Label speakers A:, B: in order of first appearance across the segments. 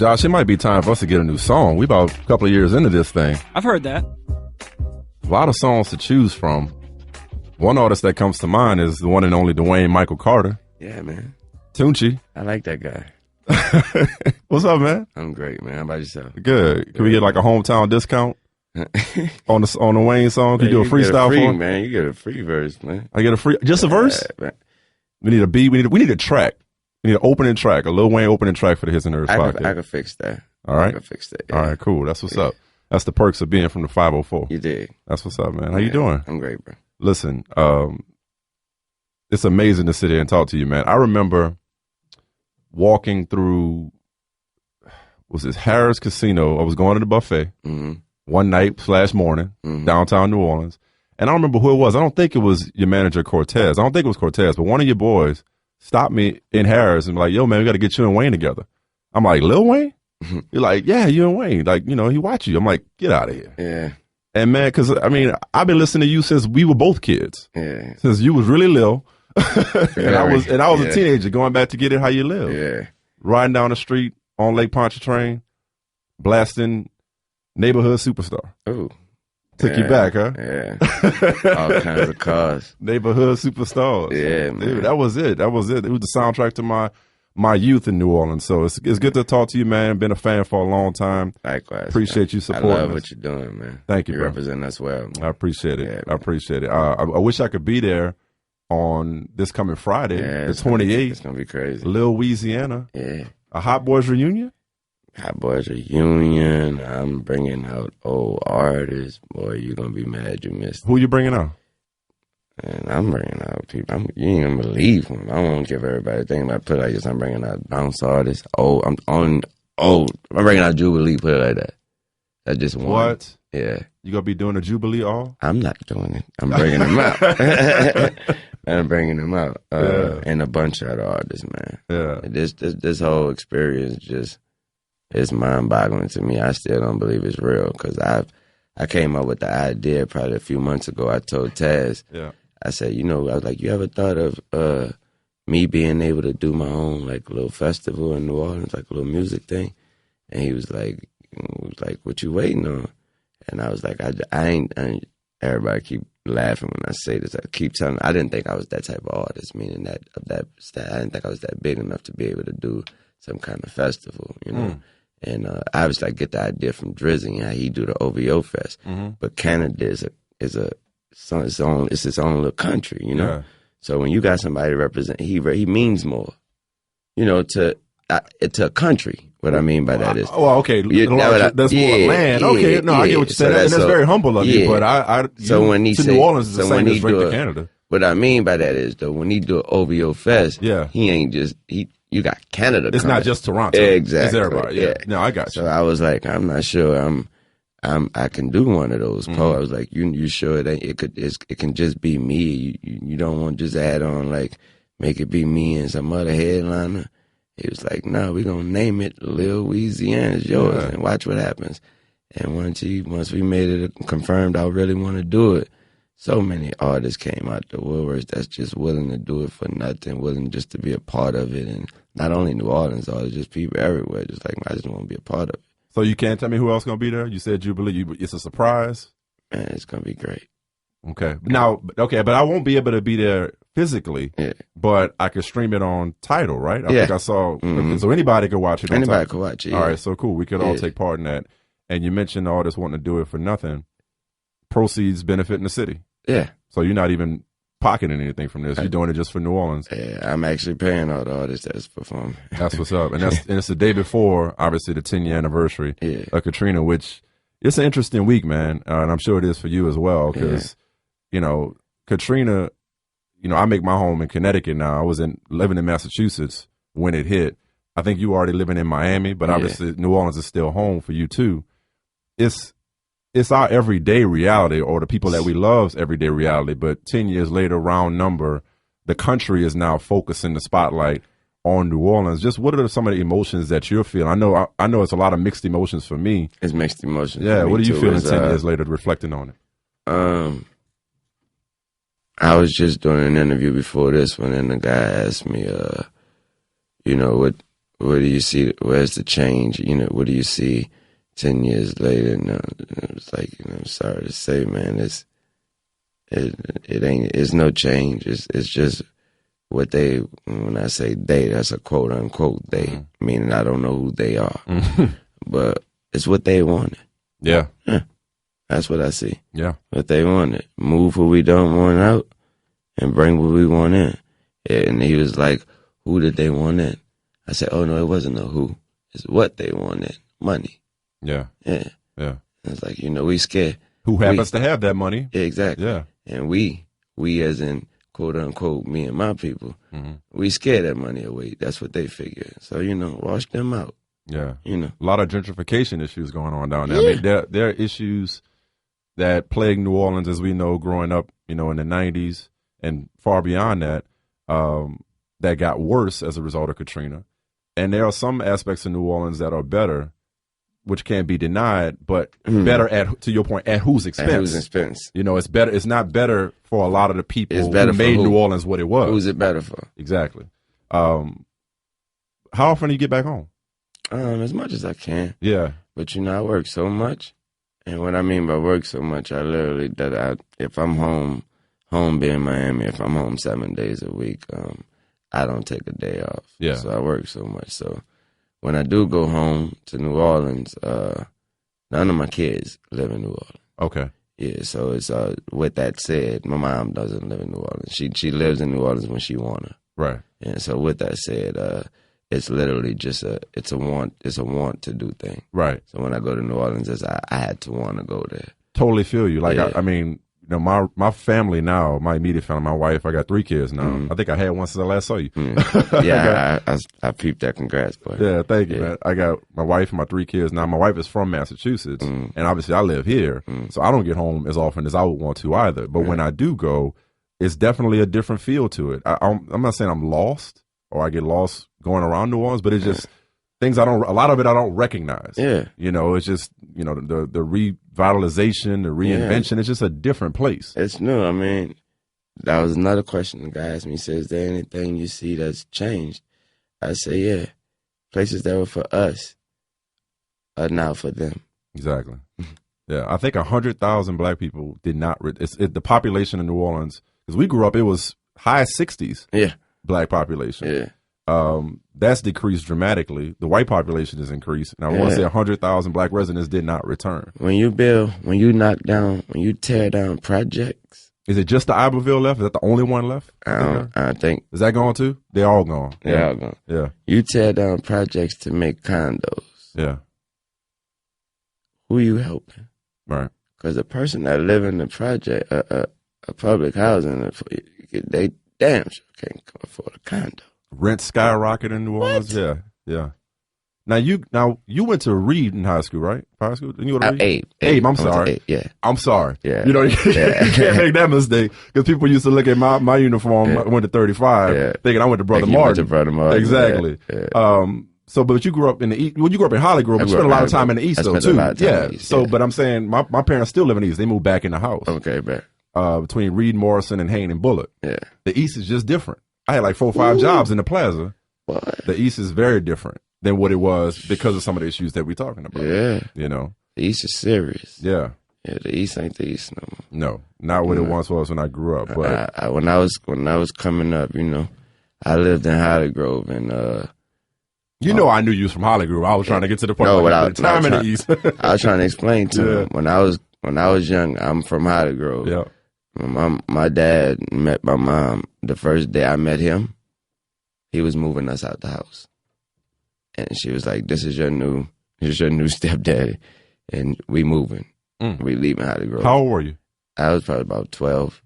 A: Josh, it might be time for us to get a new song. We about a couple of years into this thing.
B: I've heard that.
A: A lot of songs to choose from. One artist that comes to mind is the one and only Dwayne Michael Carter.
C: Yeah, man.
A: Tunchi.
C: I like that guy.
A: What's up, man?
C: I'm great, man. How about yourself?
A: Good. Can we get like a hometown discount on the Wayne song? Can you do a freestyle for him?
C: Man, you get a free verse, man.
A: I get a free, just a verse?
C: Man.
A: We need a beat. We need a track. We need an opening track, a Lil Wayne opening track for the His and Hers podcast.
C: I can fix that.
A: All right.
C: I can fix that. Yeah.
A: All right, cool. That's what's up. That's the perks of being from the 504.
C: You did.
A: That's what's up, man. How you doing?
C: I'm great, bro.
A: Listen, it's amazing to sit here and talk to you, man. I remember walking through, was this Harris Casino? I was going to the buffet one night / morning, downtown New Orleans. And I don't remember who it was. I don't think it was your manager, Cortez. I don't think it was Cortez, but one of your boys stopped me in Harris and be like, yo, man, we got to get you and Wayne together. I'm like, Lil Wayne? You're like, yeah, you and Wayne. Like, you know, he watch you. I'm like, get out of here.
C: Yeah.
A: And man, because, I mean, I've been listening to you since we were both kids.
C: Yeah.
A: Since you was really little. and I was a teenager going back to Get It How You Live.
C: Yeah.
A: Riding down the street on Lake Pontchartrain, blasting Neighborhood Superstar.
C: Ooh.
A: Took you back, huh?
C: Yeah. All kinds of cars.
A: Neighborhood Superstars.
C: Yeah, man.
A: Dude, that was it. It was the soundtrack to my youth in New Orleans. So it's good to talk to you, man. Been a fan for a long time.
C: Likewise.
A: Appreciate you supporting us.
C: I love what you're doing, man.
A: Thank you,
C: You
A: bro.
C: represent us well, man.
A: I appreciate it.
C: Yeah,
A: I appreciate it. I wish I could be there on this coming Friday, the 28th.
C: It's going to be crazy.
A: Lil Weezyana.
C: Yeah.
A: A Hot Boys reunion?
C: Hot Boys reunion. I'm bringing out old artists. Boy, you're going to be mad you missed it.
A: Who you bringing out?
C: And I'm bringing out people. You ain't going to believe them. I won't give everybody a thing about put it like this. I'm bringing out bounce artists. I'm bringing out Jubilee, put it like that. That's just one.
A: What?
C: Yeah.
A: You going to be doing a Jubilee all?
C: I'm not doing it. I'm bringing them out. I'm bringing them out. And a bunch of other artists, man.
A: Yeah.
C: This whole experience just, it's mind-boggling to me. I still don't believe it's real because I came up with the idea probably a few months ago. I told Taz, I said, I was like, you ever thought of me being able to do my own like little festival in New Orleans, like a little music thing? And he was like, what you waiting on? And I was like, I ain't. Everybody keep laughing when I say this. I keep telling them, I didn't think I was that type of artist, meaning that I didn't think I was that big enough to be able to do some kind of festival, you know. And obviously, I get the idea from Drizzy and how he do the OVO Fest. But Canada is its own little country, you know.
A: Yeah.
C: So when you got somebody to represent, he means more, you know, to a country. What I mean by that is,
A: okay, that's more land. Okay, no, I get what you're saying, and that's very humble of you. But
C: when he
A: New Orleans is the same as right to Canada.
C: What I mean by that is, though, when he do an OVO Fest, he ain't just you got Canada.
A: It's not just Toronto.
C: Exactly.
A: It's everybody. Yeah. No, I got you.
C: So I was like, I'm not sure I can do one of those. I was like, you sure it can just be me? You don't want to just add on like make it be me and some other headliner. He was like, no, we're going to name it Lil Weezyana is yours and watch what happens. And once we made it confirmed I really want to do it, so many artists came out the woodworks that's just willing to do it for nothing, willing just to be a part of it. And not only New Orleans artists, just people everywhere, just like, I just want to be a part of it.
A: So you can't tell me who else going to be there? You said Jubilee. It's a surprise?
C: Man, it's going to be great.
A: Okay. Now, but I won't be able to be there physically, but I could stream it on Tidal, right? I think I saw. So anybody could watch it.
C: Anybody could watch it.
A: All right, so cool. We could all take part in that. And you mentioned the artists wanting to do it for nothing. Proceeds benefiting the city.
C: Yeah.
A: So you're not even pocketing anything from this. You're doing it just for New Orleans.
C: Yeah, I'm actually paying all the artists that's performing.
A: That's what's up. And it's the day before, obviously, the 10-year anniversary of Katrina, which it's an interesting week, man. And I'm sure it is for you as well because, you know, Katrina, you know, I make my home in Connecticut now. I was living in Massachusetts when it hit. I think you already living in Miami, but obviously New Orleans is still home for you too. It's our everyday reality, or the people that we love's everyday reality. But 10 years later, round number, the country is now focusing the spotlight on New Orleans. Just what are some of the emotions that you're feeling? I know it's a lot of mixed emotions for me.
C: It's mixed emotions.
A: Yeah, what are you feeling 10 years later, reflecting on it?
C: I was just doing an interview before this one, and the guy asked me, you know, what do you see? Where's the change? You know, what do you see 10 years later? And it's like, you know, I'm sorry to say, man, it's no change. It's just what they, when I say they, that's a quote unquote they, meaning I don't know who they are, but it's what they wanted.
A: Yeah.
C: That's what I see.
A: Yeah.
C: What they wanted. Move what we don't want out and bring what we want in. And he was like, who did they want in? I said, oh, no, it wasn't a who. It's what they wanted. Money.
A: Yeah.
C: Yeah.
A: Yeah.
C: It's like, you know, we scared.
A: Who happens to have that money.
C: Exactly.
A: Yeah.
C: And we as in, quote unquote, me and my people, we scare that money away. That's what they figure. So, you know, wash them out.
A: Yeah.
C: You know.
A: A lot of gentrification issues going on down there.
C: Yeah.
A: I mean, there are issues that plagued New Orleans, as we know, growing up, you know, in the 90s and far beyond that, that got worse as a result of Katrina. And there are some aspects of New Orleans that are better, which can't be denied, but better to your point, at whose expense?
C: At whose expense?
A: You know, it's better. It's not better for a lot of the people
C: who made
A: New Orleans what it was.
C: Who's it better for?
A: Exactly. How often do you get back home?
C: As much as I can.
A: Yeah.
C: But, you know, I work so much. And what I mean by work so much, I literally, if I'm home being Miami, if I'm home 7 days a week, I don't take a day off.
A: Yeah.
C: So I work so much. So when I do go home to New Orleans, none of my kids live in New Orleans.
A: Okay.
C: Yeah, so it's with that said, my mom doesn't live in New Orleans. She lives in New Orleans when she wanna.
A: Right.
C: And so with that said, it's literally just a want to do thing.
A: Right.
C: So when I go to New Orleans, I had to want to go there.
A: Totally feel you. Like,
C: Yeah.
A: I mean, you know, my family now, my immediate family, my wife, I got 3 kids now. I think I had one since I last saw you.
C: Yeah, I peeped that. Congrats, boy.
A: Yeah, thank you, man. I got my wife and my 3 kids now. My wife is from Massachusetts, and obviously I live here, so I don't get home as often as I would want to either. But when I do go, it's definitely a different feel to it. I'm not saying I'm lost or I get lost going around New Orleans, but it's just things a lot of it I don't recognize.
C: Yeah.
A: You know, it's just, you know, the revitalization, the reinvention, it's just a different place.
C: It's new. I mean, that was another question the guy asked me. He says, is there anything you see that's changed? I say, yeah. Places that were for us are now for them.
A: Exactly. Yeah, I think 100,000 black people did not. The population in New Orleans, because we grew up, it was high 60s.
C: Yeah. Black
A: population.
C: Yeah.
A: That's decreased dramatically. The white population has increased. And I want to say 100,000 black residents did not return.
C: When you tear down projects.
A: Is it just the Iberville left? Is that the only one left?
C: I think.
A: Is that gone too? They're all gone.
C: They're all gone.
A: Yeah.
C: You tear down projects to make condos.
A: Yeah.
C: Who you helping?
A: Right.
C: Because the person that live in the project, a public housing, they damn sure can't afford a condo.
A: Rent skyrocket in New Orleans. Yeah, yeah. Now you went to Reed in high school, right? High school? Didn't you go to Reed?
C: Abe.
A: I'm sorry.
C: Abe, yeah.
A: I'm sorry.
C: Yeah.
A: You know, you can't make that mistake because people used to look at my uniform. I went to 35, thinking I went to Brother Martin.
C: Went to Brother Martin.
A: Exactly.
C: Yeah.
A: So, but you grew up in the East. Well, you grew up in Hollygrove, but you spent a lot of time in the East, though, too. Yeah. So, but I'm saying my parents still live in the East. They moved back in the house.
C: Okay, back.
A: Between Reed, Morrison, and Hayne and Bullitt.
C: Yeah.
A: The East is just different. I had like 4 or 5 jobs in the plaza.
C: What?
A: The East is very different than what it was because of some of the issues that we're talking about.
C: Yeah.
A: You know?
C: The East is serious.
A: Yeah.
C: Yeah, the East ain't the East no more.
A: No, not what it once was when I grew up. But
C: when I was coming up, you know, I lived in Hollygrove and
A: you know, I knew you was from Hollygrove. I was trying to get to the point of the time in the East.
C: I was trying to explain to him when I was young. I'm from Hollygrove.
A: Yeah.
C: My dad met my mom the first day I met him. He was moving us out the house, and she was like, "This is your new stepdaddy," and we moving. We leaving Hollygrove.
A: How old were you?
C: I was probably about 12.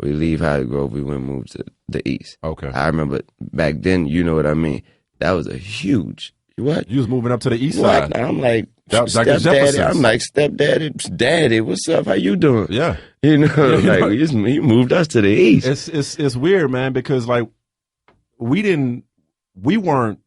C: We leave Hollygrove. We went and moved to the East.
A: Okay.
C: I remember back then. You know what I mean? That was a huge. What?
A: You was moving up to the East side.
C: I'm like,
A: stepdaddy.
C: I'm like, stepdaddy, daddy, what's up? How you doing?
A: Yeah.
C: You know, he moved us to the East.
A: It's weird, man, because like we weren't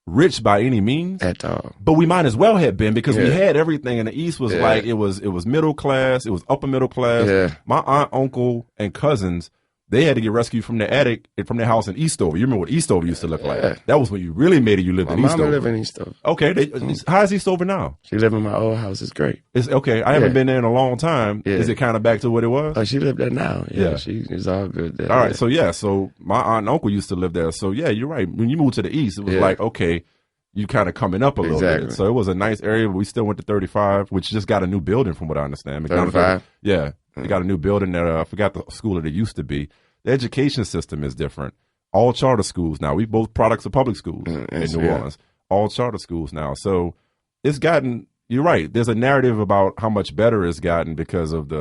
A: rich by any means
C: at all,
A: but we might as well have been because we had everything. And the East was like it was middle class, it was upper middle class.
C: Yeah.
A: My aunt, uncle, and cousins they had to get rescued from the attic from their house in Eastover. You remember what Eastover used to look like? That was when you really made it. You lived in Eastover.
C: My mama live in Eastover.
A: Okay, how is Eastover now?
C: She live in my old house. It's great.
A: It's okay. I haven't been there in a long time. Is it kind of back to what it was?
C: Oh, she live there now. Yeah, it's all good there.
A: All right, so my aunt and uncle used to live there. So yeah, you're right. When you moved to the east, it was like, okay, you kind of coming up a little bit. So it was a nice area. But we still went to 35, which just got a new building from what I understand.
C: 35?
A: Yeah. They got a new building that I forgot the school that it used to be. The education system is different. All charter schools now. We both products of public schools in New Orleans. All charter schools now. So it's gotten, you're right. There's a narrative about how much better it's gotten because of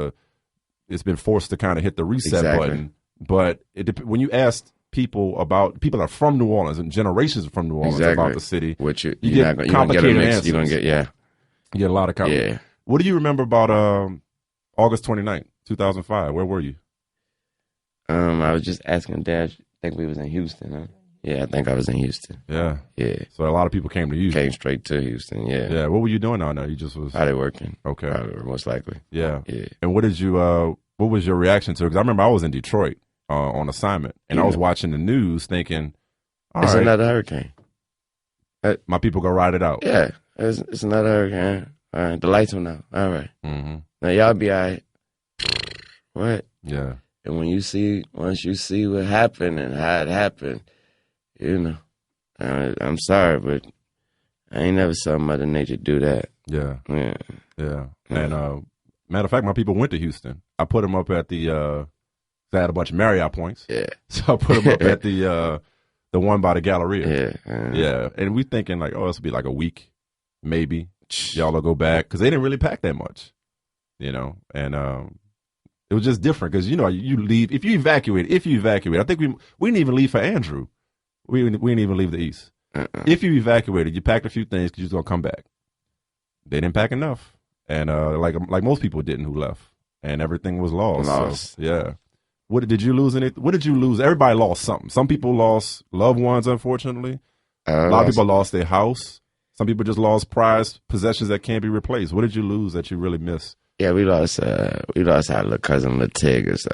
A: it's been forced to kind of hit the reset button. But when you ask people that are from New Orleans and generations from New Orleans about the city, you get complicated answers.
C: You're going to get,
A: You get a lot of complicated.
C: Yeah.
A: What do you remember about August 29th, 2005? Where were you?
C: I was just asking Dad. I think we was in Houston. Huh? Yeah, I think I was in Houston.
A: Yeah.
C: Yeah.
A: So a lot of people came to Houston.
C: Came straight to Houston, yeah.
A: Yeah. What were you doing down there? You just was...
C: Probably working.
A: Okay.
C: Probably, most likely.
A: Yeah.
C: Yeah.
A: And what was your reaction to it? Because I remember I was in Detroit on assignment, and I was watching the news thinking,
C: it's another hurricane.
A: My people go ride it out.
C: Yeah. It's another hurricane. All right. The lights went out. All right.
A: Mm-hmm.
C: Now, y'all be all right. What?
A: Yeah.
C: And once you see what happened and how it happened, I'm sorry, but I ain't never saw Mother Nature do that.
A: Yeah. And matter of fact, my people went to Houston. I put them up at I had a bunch of Marriott points.
C: Yeah.
A: So I put them up at the one by the Galleria.
C: Yeah.
A: Yeah. And we thinking like, this will be like a week, maybe. Y'all will go back because they didn't really pack that much, and it was just different because, you leave. If you evacuate, I think we didn't even leave for Andrew. We didn't even leave the East. If you evacuated, you packed a few things because you was going to come back. They didn't pack enough. And like most people didn't who left. And everything was lost. So, yeah. What did you lose in it? What did you lose? Everybody lost something. Some people lost loved ones, unfortunately. A lot of people lost their house. Some people just lost prized possessions that can't be replaced. What did you lose that you really miss?
C: Yeah, we lost our little cousin Latigas.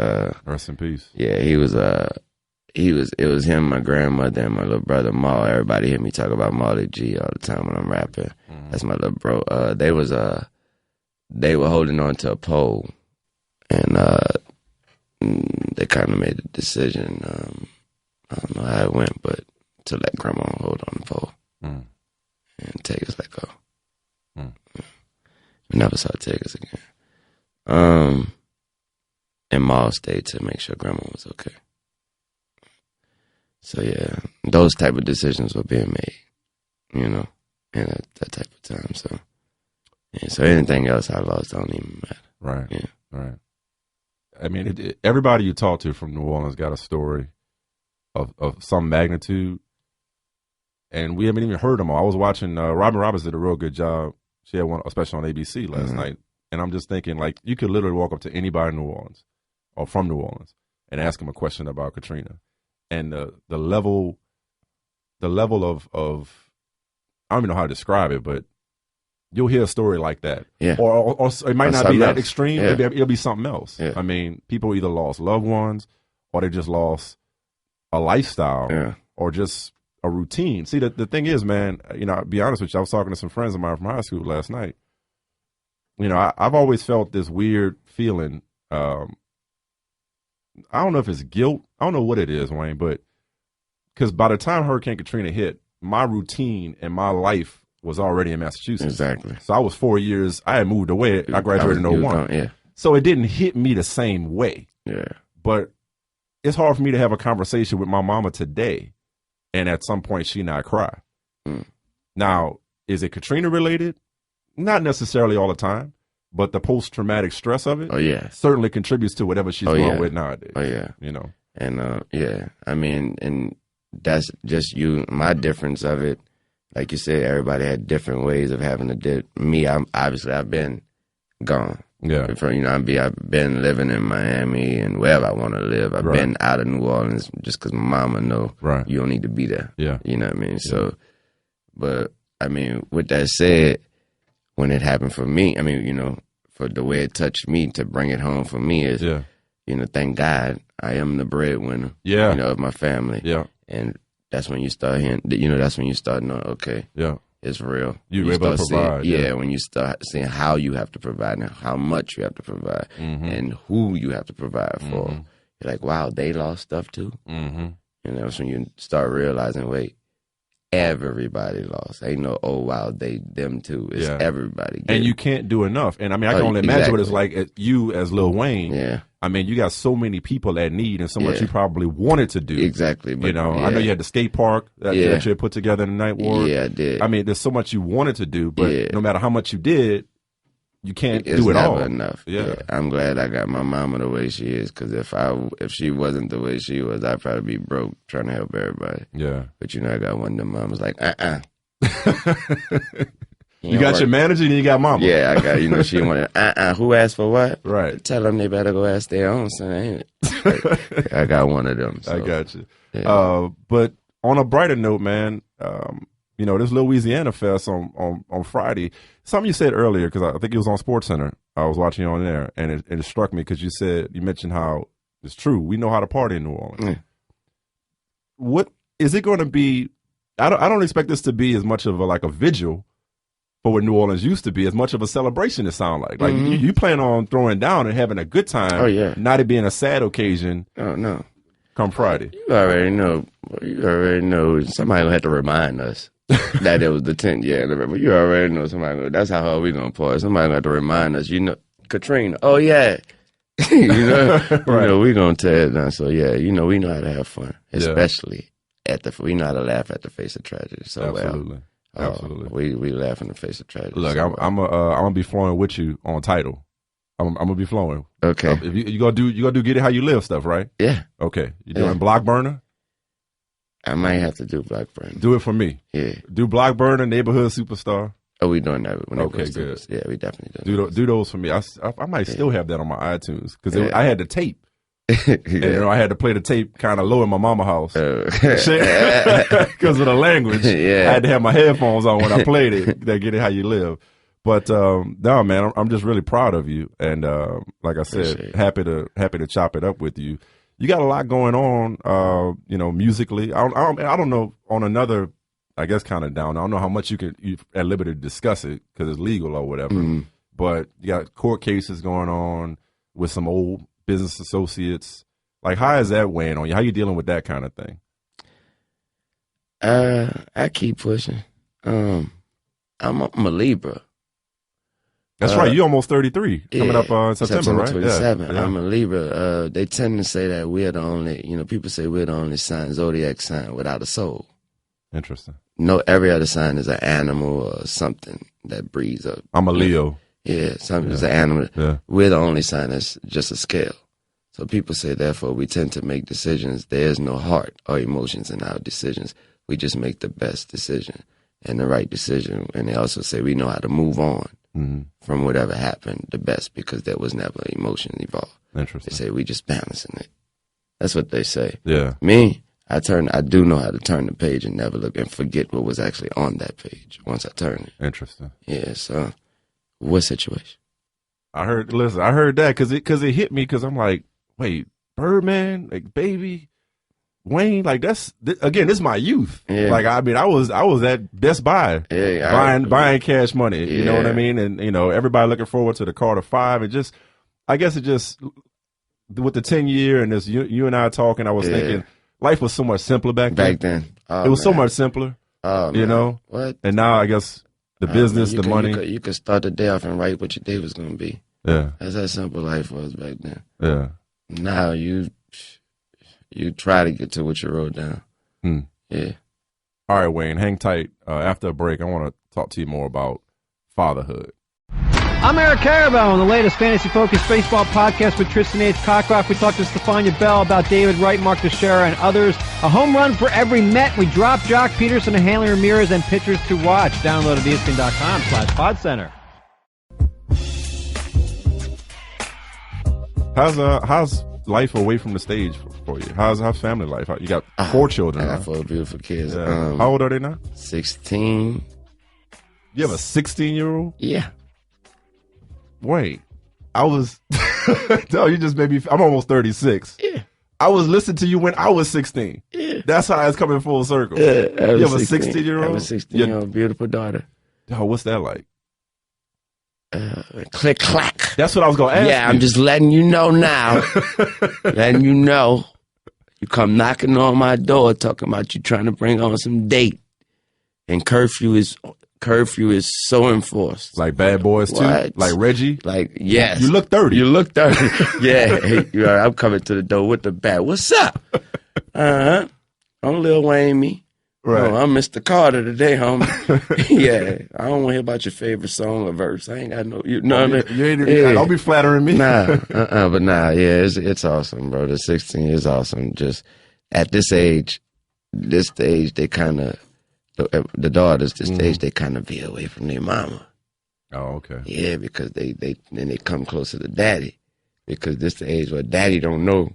A: Rest in peace.
C: Yeah, it was him, my grandmother, and my little brother Maul. Everybody hear me talk about Molly G all the time when I'm rapping. Mm-hmm. That's my little bro. They were holding on to a pole, and they kind of made a decision. I don't know how it went, but to let grandma hold on the pole and Tegas let go. We never saw Tegas again. And Maul stayed to make sure grandma was okay. So yeah, those type of decisions were being made, in that type of time. So, yeah, so anything else I lost don't even matter.
A: Right.
C: Yeah.
A: Right. I mean, everybody you talk to from New Orleans got a story of some magnitude, and we haven't even heard them all. I was watching Robin Roberts did a real good job. She had one, especially on ABC last night, and I'm just thinking like you could literally walk up to anybody in New Orleans or from New Orleans and ask them a question about Katrina. And the level of I don't even know how to describe it, but you'll hear a story like that.
C: Yeah.
A: Or it might not be that extreme.
C: Yeah.
A: It'll be something else.
C: Yeah.
A: I mean, people either lost loved ones or they just lost a lifestyle or just a routine. See, the thing is, man, I'll be honest with you, I was talking to some friends of mine from high school last night. I've always felt this weird feeling. I don't know if it's guilt. I don't know what it is, Wayne, but because by the time Hurricane Katrina hit, my routine and my life was already in Massachusetts.
C: Exactly.
A: So I was 4 years. I had moved away. I graduated in 01.
C: Yeah.
A: So it didn't hit me the same way.
C: Yeah.
A: But it's hard for me to have a conversation with my mama today and at some point she not cry. Now, is it Katrina related? Not necessarily all the time. But the post-traumatic stress of it certainly contributes to whatever she's going with nowadays.
C: Oh, yeah. And, I mean, and that's just my difference of it. Like you said, everybody had different ways of having to do me. I've been gone.
A: Yeah.
C: I've been living in Miami and wherever I want to live. I've been out of New Orleans just because my mama know you don't need to be there.
A: Yeah.
C: You know what I mean? Yeah. So, but, I mean, with that said, when it happened for me, I mean, for the way it touched me, to bring it home for me is you know, thank God I am the breadwinner, you know, of my family.
A: Yeah.
C: And that's when you start hearing, you know, that's when you start knowing, okay, it's real.
A: You able to provide.
C: When you start seeing how you have to provide and how much you have to provide and who you have to provide for. You're like, wow, they lost stuff too. And that's when you start realizing, wait, everybody lost. Ain't no, oh, wow, them too. It's everybody.
A: And you can't do enough. And I mean, I can only imagine what it's like you as Lil Wayne.
C: Yeah.
A: I mean, you got so many people that need and so much you probably wanted to do.
C: Exactly.
A: But, you know, I know you had the skate park that you had put together in the Ninth Ward.
C: Yeah, I did.
A: I mean, there's so much you wanted to do, but no matter how much you did, you can't do it all.
C: It's never enough. Yeah. I'm glad I got my mama the way she is, because if she wasn't the way she was, I'd probably be broke trying to help everybody.
A: Yeah.
C: But, you know, I got one of them mamas like,
A: You got your manager and you got mama.
C: Yeah, I got, you know, she wanted, who asked for what?
A: Right.
C: Tell them they better go ask their own son, ain't it? I got one of them. So.
A: I got you. Yeah. But on a brighter note, man, you know, this Lil Weezyana Fest on Friday, something you said earlier, because I think it was on SportsCenter. I was watching you on there, and it struck me because you mentioned how it's true. We know how to party in New Orleans. What is it going to be? I don't expect this to be as much of a vigil for what New Orleans used to be, as much of a celebration. It sounds like you plan on throwing down and having a good time. Oh yeah, not it being a sad occasion.
C: Oh no,
A: come Friday.
C: You already know. Somebody gonna have to remind us that it was the 10th year. But you already know somebody. That's how hard we gonna party. Somebody gonna have to remind us. You know, Katrina. Oh yeah. you know, right. You know, we gonna tear it down. So yeah, you know, we know how to have fun, especially we know how to laugh at the face of tragedy. So
A: absolutely. Absolutely.
C: We laugh in the face of tragedy.
A: Look, I'm gonna be flowing with you on title. I'm gonna be flowing.
C: Okay.
A: If you gonna do get it how you live stuff, right?
C: Yeah.
A: Okay. You doing Block Burner?
C: I might have to do Block Burner.
A: Do it for me.
C: Yeah.
A: Do Block Burner, Neighborhood Superstar.
C: Oh, we doing that.
A: Okay, good.
C: Yeah, we definitely
A: do those for me. I might still have that on my iTunes because I had the tape. And, you know, I had to play the tape kind of low in my mama's house because of the language. I had to have my headphones on when I played it. That get it how you live. But no, man, I'm just really proud of you, and like I said, happy to chop it up with you. You got a lot going on, you know, musically. I don't know on another, I guess, kind of down. I don't know how much you're at liberty to discuss it because it's legal or whatever. But you got court cases going on with some old business associates. Like, how is that weighing on you? How you dealing with that kind of thing?
C: I keep pushing. I'm a Libra.
A: That's right. You're almost 33. Coming up in September, right?
C: 27. Yeah. I'm a Libra. They tend to say that we're the only, you know, people say we're the only zodiac sign without a soul.
A: Interesting.
C: No, every other sign is an animal or something that breathes up.
A: I'm a Leo.
C: Yeah, something is an animal. Yeah. We're the only sign that's just a scale. So people say, therefore, we tend to make decisions. There's no heart or emotions in our decisions. We just make the best decision and the right decision. And they also say we know how to move on from whatever happened the best because there was never emotion involved.
A: Interesting.
C: They say we just balancing it. That's what they say.
A: Yeah.
C: Me, I do know how to turn the page and never look and forget what was actually on that page once I turn it.
A: Interesting.
C: Yeah, so what situation?
A: I heard that because it hit me because I'm like, wait, Birdman, like Baby, Wayne, like this is my youth. Yeah. Like, I mean, I was at Best Buy buying Cash Money. You know what I mean? And, you know, everybody looking forward to the Carter 5. And I guess with the 10 year and this, you and I talking, I was thinking life was so much simpler back then.
C: Oh,
A: it was so much simpler.
C: Oh,
A: you know?
C: What?
A: And now I guess the business, the money.
C: You could start the day off and write what your day was going to be.
A: Yeah.
C: That's how simple life was back then.
A: Yeah.
C: Now you try to get to what you wrote down. Yeah.
A: All right, Wayne, hang tight. After a break, I want to talk to you more about fatherhood.
B: I'm Eric Carabell on the latest fantasy-focused baseball podcast with Tristan H. Cockroft. We talked to Stephania Bell about David Wright, Mark Teixeira, and others. A home run for every Met. We dropped Jock Peterson and Hanley Ramirez and pitchers to watch. Download at ESPN.com/PodCenter.
A: How's life away from the stage for you? How's family life? You got 4 children.
C: I got 4 beautiful kids.
A: Yeah. How old are they now?
C: 16.
A: You have a 16-year-old?
C: Yeah.
A: Wait, I was No, you just made me. I'm almost 36.
C: Yeah.
A: I was listening to you when I was 16.
C: Yeah.
A: That's how it's coming full circle.
C: Yeah,
A: you have a 16-year-old?
C: I have a 16-year-old beautiful daughter.
A: Oh, what's that like?
C: Click, clack.
A: That's what I was going to ask
C: Yeah,
A: you.
C: I'm just letting you know now. Letting you know. You come knocking on my door talking about you trying to bring on some date. And curfew is so enforced.
A: Like Bad Boys too?
C: What?
A: Like Reggie?
C: Like, yes.
A: You look 30.
C: You look 30. Yeah. Hey, I'm coming to the door with the bat. What's up? I'm Lil Wayne, me.
A: Right.
C: Oh, I'm Mr. Carter today, homie. Yeah. I don't want to hear about your favorite song or verse. I ain't got no, you know what I mean?
A: Don't be flattering me.
C: Nah, but nah, yeah, it's awesome, bro. The 16 is awesome. Just at this age, they kind of, the daughters, this stage, they kind of veer away from their mama.
A: Oh, okay.
C: Yeah, because they come closer to daddy. Because this the age where daddy don't know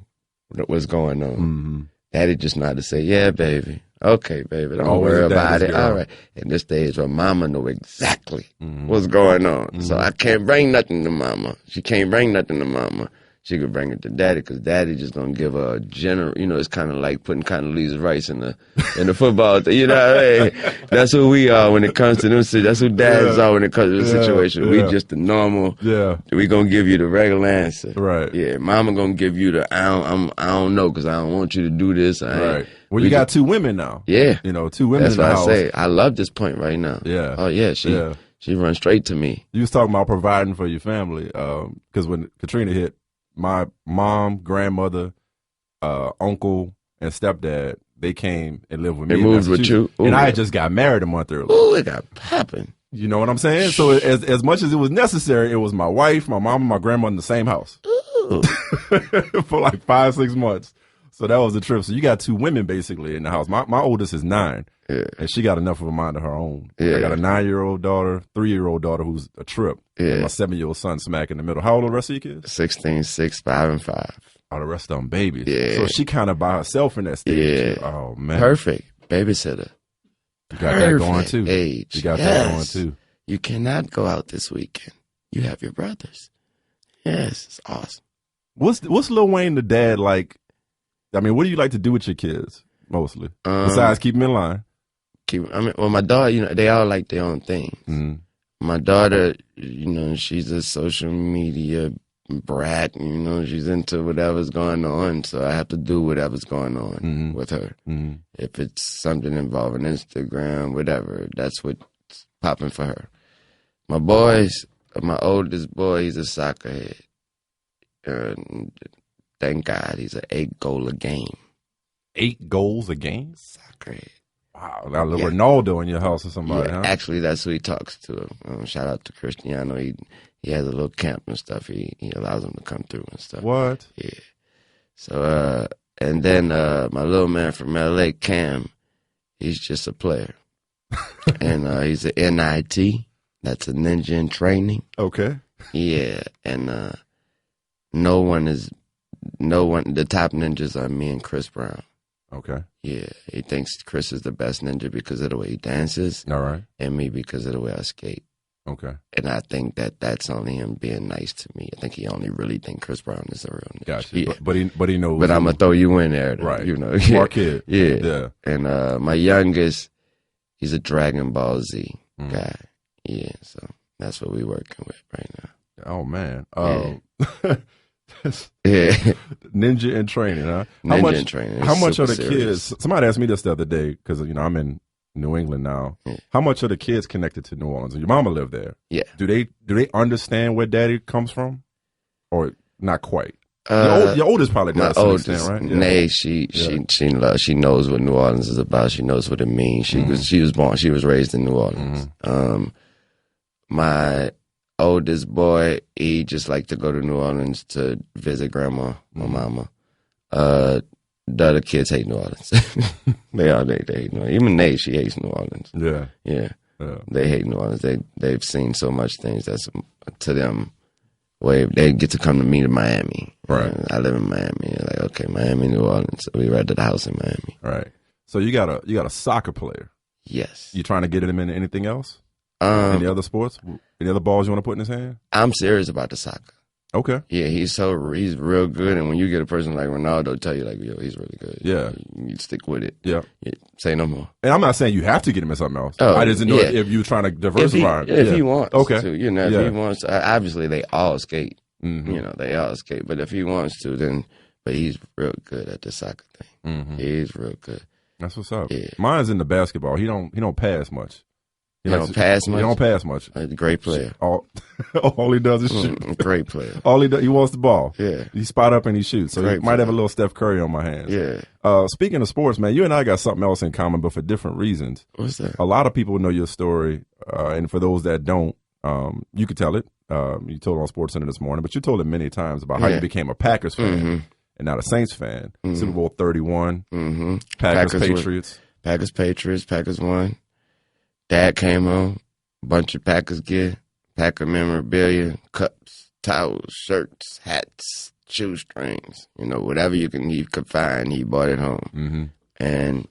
C: what's going on.
A: Mm-hmm.
C: Daddy just know how to say, yeah, baby. Okay, baby. Don't worry about it. All right. And this stage where mama know exactly what's going on. Mm-hmm. So I can't bring nothing to mama. She can't bring nothing to mama. She could bring it to daddy because daddy just gonna give her a general, it's kind of like putting Condoleezza Rice in the football thing, you know what I mean? That's who we are when it comes to them. That's who dads are when it comes to the situation. We just the normal. Yeah. We gonna give you the regular answer. Right. Yeah. Mama gonna give you the I don't know because I don't want you to do this. Right.
A: Well, you got two women now. Yeah. 2 women.
C: That's
A: in the
C: what
A: house.
C: I say. I love this point right now. Yeah. Oh yeah. She runs straight to me.
A: You was talking about providing for your family because when Katrina hit. My mom, grandmother, uncle, and stepdad, they came and lived with me.
C: They moved with you?
A: Ooh. And I had just got married a month earlier.
C: Oh, it got popping.
A: You know what I'm saying? So as much as it was necessary, it was my wife, my mom, and my grandmother in the same house. For like 5-6 months. So that was the trip. So you got 2 women basically in the house. My oldest is 9. Yeah. And she got enough of a mind of her own. Yeah. I got a 9-year-old daughter, 3-year-old daughter who's a trip. Yeah. And my 7-year-old son smack in the middle. How old are the rest of your kids?
C: 16, 6, 5, and 5.
A: Oh, the rest of them babies.
C: Yeah.
A: So she kind of by herself in that stage.
C: Yeah.
A: Oh, man.
C: Perfect. Babysitter.
A: You got that going too.
C: Age.
A: You got that going too.
C: You cannot go out this weekend. You have your brothers. Yes, it's awesome.
A: What's Lil Wayne the dad like? I mean, what do you like to do with your kids mostly? Besides keep them in line?
C: My daughter, they all like their own things.
A: Mm-hmm.
C: My daughter, she's a social media brat. She's into whatever's going on, so I have to do whatever's going on with her. Mm-hmm. If it's something involving Instagram, whatever, that's what's popping for her. My boys, my oldest boy, he's a soccer head. Thank God, he's an 8-goal a game.
A: 8 goals a game?
C: Soccer head.
A: Wow, now Ronaldo in your house or somebody, huh?
C: Actually, that's who he talks to. Shout out to Cristiano. He has a little camp and stuff. He allows them to come through and stuff.
A: What?
C: Yeah. So, and then my little man from LA, Cam, he's just a player. And he's an NIT. That's a ninja in training.
A: Okay.
C: Yeah. And the top ninjas are me and Chris Brown.
A: Okay.
C: Yeah, he thinks Chris is the best ninja because of the way he dances.
A: All right.
C: And me because of the way I skate.
A: Okay.
C: And I think that's only him being nice to me. I think he only really thinks Chris Brown is a real ninja.
A: Gotcha.
C: Yeah.
A: But he knows.
C: But I'm going to throw you in there. Though,
A: right. Smart kid.
C: Yeah. And my youngest, he's a Dragon Ball Z guy. Yeah, so that's what we're working with right now.
A: Oh, man.
C: Yeah.
A: Ninja in training, huh?
C: Ninja in training.
A: How much are the
C: serious.
A: kids? Somebody asked me this the other day because I'm in New England now. Yeah. How much are the kids connected to New Orleans? Your mama lived there.
C: Yeah.
A: Do they understand where daddy comes from, or not quite? Your oldest probably does.
C: My oldest,
A: extent, right? Yeah.
C: Nay, she knows what New Orleans is about. She knows what it means. She was raised in New Orleans. My oldest boy, he just like to go to New Orleans to visit grandma, my mama. The other kids hate New Orleans. They hate New Orleans. Even Nate, she hates New Orleans. Yeah. They hate New Orleans. They've seen so much things that's to them. Where they get to come to me to Miami.
A: Right.
C: I live in Miami. Like, okay, Miami, New Orleans. So we rented a house in Miami.
A: Right. So you got a soccer player.
C: Yes.
A: You trying to get him into anything else? Any other sports? Any other balls you want to put in his hand?
C: I'm serious about the soccer. Okay. Yeah, he's real good. And when you get a person like Ronaldo tell you, like, yo, he's really good.
A: Yeah.
C: You stick with it.
A: Yeah.
C: Say no more.
A: And I'm not saying you have to get him in something else. I just didn't know if you're trying to diversify.
C: If he wants to. If he wants to. Obviously, they all skate. Mm-hmm. They all skate. But if he wants to, then, but he's real good at the soccer thing. Mm-hmm. He's real good.
A: That's what's up. Yeah. Mine's in the basketball. He don't pass much.
C: He don't pass much?
A: He don't pass much.
C: Great player.
A: All he does is shoot.
C: Great player.
A: All he does, he wants the ball.
C: Yeah.
A: He spot up and he shoots. So
C: Great
A: he might have a little Steph Curry on my hands.
C: Yeah.
A: Speaking of sports, man, you and I got something else in common, but for different reasons.
C: What's that?
A: A lot of people know your story, and for those that don't, you could tell it. You told it on SportsCenter this morning, but you told it many times about how you became a Packers fan and not a Saints fan. Super Bowl 31, Packers Patriots.
C: Packers won. Dad came home. Bunch of Packers gear, Packer memorabilia, cups, towels, shirts, hats, shoestrings, whatever you could find, he bought it home. Mm-hmm. And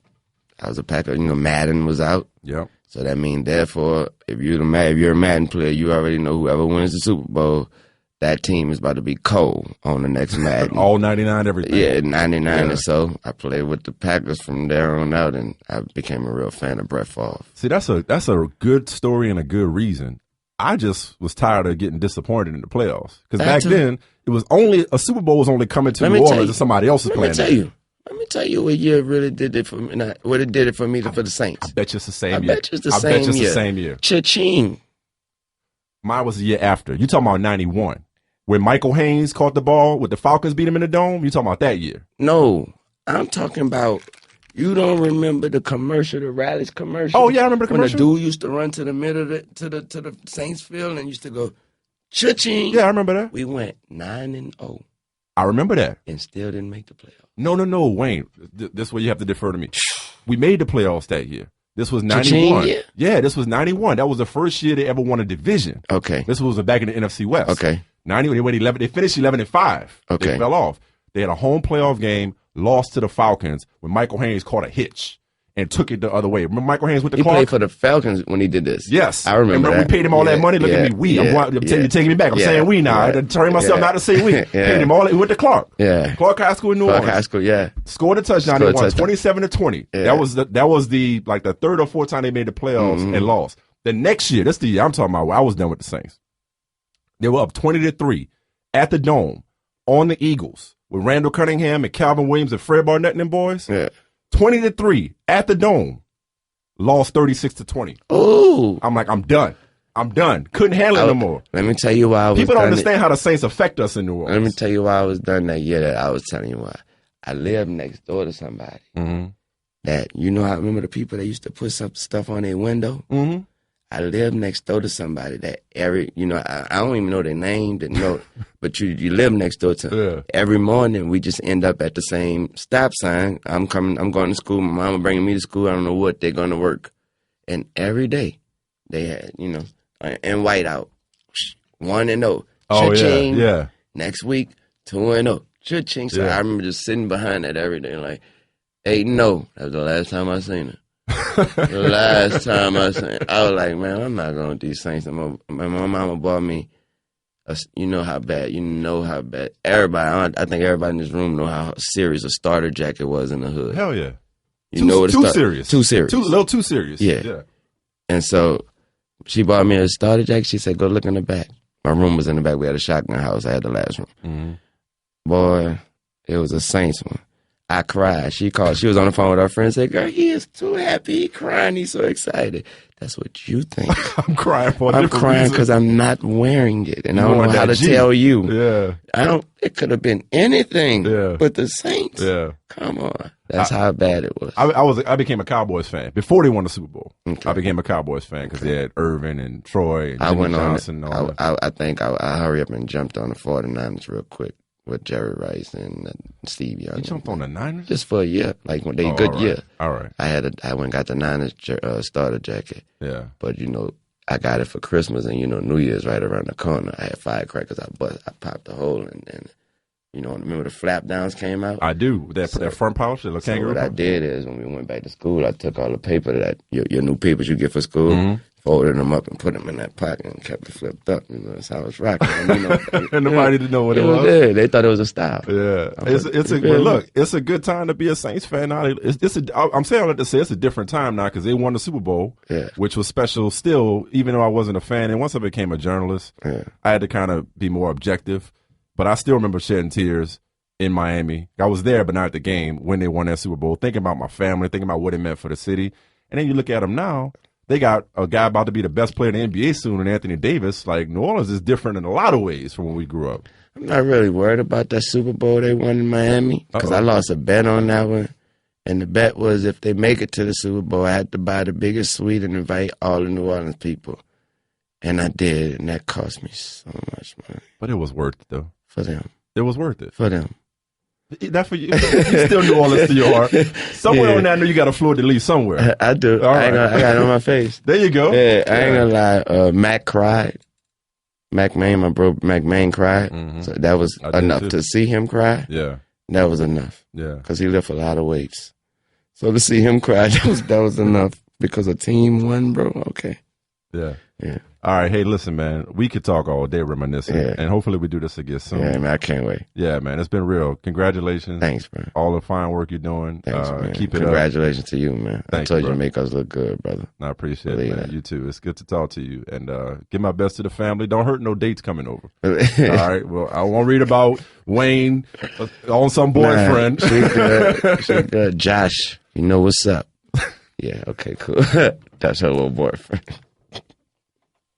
C: I was a Packer, Madden was out.
A: Yep.
C: So that means, therefore, if you're a Madden player, you already know whoever wins the Super Bowl, that team is about to be cold on the next Madden.
A: All 99, everything.
C: Yeah, 99 or so. I played with the Packers from there on out, and I became a real fan of Brett Favre.
A: See, that's a good story and a good reason. I just was tired of getting disappointed in the playoffs. Because back then, it was only, a Super Bowl was only coming to New Orleans and somebody else was playing.
C: Let me tell you what year really did it for me. What it did it for me for the Saints.
A: I bet you it's the same year.
C: I bet you it's the same year. Cha-ching.
A: Mine was the year after. You talking about 91. When Michael Haynes caught the ball with the Falcons beat him in the dome? You talking about that year?
C: No, I'm talking about, you don't remember the commercial, the Rally's commercial?
A: Oh, yeah, I remember the commercial.
C: When the dude used to run to the middle to the Saints field and used to go, cha-ching.
A: Yeah, I remember that.
C: We went 9-0.
A: I remember that.
C: And still didn't make the playoffs.
A: No, Wayne. This is where you have to defer to me. We made the playoffs that year. This was 91. Yeah, this was 91. That was the first year they ever won a division.
C: Okay.
A: This was back in the NFC West.
C: Okay.
A: 90, they went 11. They finished 11-5.
C: Okay.
A: They fell off. They had a home playoff game, lost to the Falcons when Michael Haynes caught a hitch and took it the other way. Remember Michael Haynes with the Clark?
C: He played for the Falcons when he did this.
A: Yes.
C: I remember that.
A: We paid him all that money. Look at me. I'm taking me back. I'm saying we now. I had to turn myself not to say we. Paid him all that. He went to Clark.
C: Yeah.
A: Clark High School in New Orleans.
C: Clark High School, yeah.
A: Scored a touchdown. They won 27-20. Yeah. That was the third or fourth time they made the playoffs and lost. The next year, that's the year I'm talking about where I was done with the Saints. They were up 20-3 at the Dome on the Eagles with Randall Cunningham and Calvin Williams and Fred Barnett and them boys.
C: Yeah.
A: 20-3 at the Dome. Lost 36-20.
C: Ooh.
A: I'm like, I'm done. Couldn't handle it no more.
C: Let me tell you why I was
A: People don't understand how the Saints affect us in New Orleans.
C: Let me tell you why I was done that year that I was telling you why. I lived next door to somebody that, I remember the people that used to put some stuff on their window? Mm-hmm. I lived next door to somebody that I don't even know their name, but you live next door to them. Yeah. Every morning we just end up at the same stop sign. I'm going to school. My mama bringing me to school. I don't know what they're going to work. And every day they had, in whiteout, 1-0.
A: Oh,
C: Cha-ching.
A: yeah.
C: Next week, 2-0. Cha-ching. So I remember just sitting behind that every day like, 8-0. That was the last time I seen it. The last time I was like, man, I'm not going with these Saints. My mama bought me, you know how bad. Everybody, I think everybody in this room know how serious a starter jacket was in the hood.
A: Hell yeah.
C: Too
A: serious.
C: Too serious.
A: A little too serious.
C: Yeah. And so she bought me a starter jacket. She said, go look in the back. My room was in the back. We had a shotgun house. I had the last room. Mm-hmm. Boy, it was a Saints one. I cried. She called. She was on the phone with her friend and said, girl, he is too happy. He crying. He's so excited. That's what you think.
A: I'm crying for
C: I'm crying because I'm not wearing it. And I don't know how to tell you.
A: Yeah.
C: It could have been anything but the Saints.
A: Yeah.
C: Come on. That's how bad it was.
A: I became a Cowboys fan before they won the Super Bowl.
C: Okay.
A: I became a Cowboys fan because they had Irvin and Troy and Jimmy Johnson.
C: I think I hurry up and jumped on the 49ers real quick. With Jerry Rice and Steve Young.
A: You jumped on the Niners?
C: Just for a year. Like, when they good year.
A: All right.
C: I went and got the Niners starter jacket.
A: Yeah.
C: But, I got it for Christmas and, New Year's right around the corner. I had firecrackers. I popped a hole and You know, remember the flap downs came out?
A: I do. That front pouch, the kangaroo.
C: What I did is when we went back to school, I took all the paper that your new papers you get for school, folded them up and put them in that pocket and kept it flipped up. You know, that's how it's rocking. And, you know,
A: and nobody didn't know what it was.
C: Good. They thought it was a style.
A: Yeah, it's a good time to be a Saints fan now. I'm saying all that to say it's a different time now because they won the Super Bowl, which was special. Still, even though I wasn't a fan, and once I became a journalist, I had to kind of be more objective. But I still remember shedding tears in Miami. I was there, but not at the game when they won that Super Bowl, thinking about my family, thinking about what it meant for the city. And then you look at them now, they got a guy about to be the best player in the NBA soon, and Anthony Davis. Like, New Orleans is different in a lot of ways from when we grew up.
C: I'm not really worried about that Super Bowl they won in Miami because I lost a bet on that one. And the bet was if they make it to the Super Bowl, I had to buy the biggest suite and invite all the New Orleans people. And I did, and that cost me so much money.
A: But it was worth it, though.
C: For them.
A: It was worth it.
C: For them.
A: That for you. You still New Orleans to your heart. Somewhere on that, I know you got a floor to leave somewhere.
C: I do. I got it on my face.
A: There you go.
C: Yeah, I ain't gonna lie. Mac cried. Mac Main, my bro, Mac Main cried. So that was enough to see him cry.
A: Yeah.
C: That was enough.
A: Yeah.
C: Because he lifted a lot of weights. So to see him cry, that was enough. Because a team won, bro. Okay.
A: Yeah.
C: Yeah.
A: All right. Hey, listen, man. We could talk all day reminiscing. Yeah. And hopefully we do this again soon.
C: Yeah, man. I can't wait.
A: Yeah, man. It's been real. Congratulations.
C: Thanks, man.
A: All the fine work you're doing.
C: Thanks, man.
A: Keep it
C: Congratulations to you, man.
A: Thanks,
C: I told you
A: bro.
C: to make us look good, brother.
A: I appreciate it, man. You too. It's good to talk to you. And give my best to the family. Don't hurt no dates coming over. All right. Well, I won't read about Wayne on some boyfriend.
C: Nah, she good. She good. Josh, you know what's up. Yeah, okay, cool. That's her little boyfriend.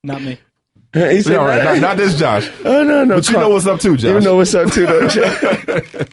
D: Not me.
C: He said,
A: all right, not this Josh.
C: Oh, no.
A: But you know what's up too, Josh.
C: You know what's up too, though, Josh.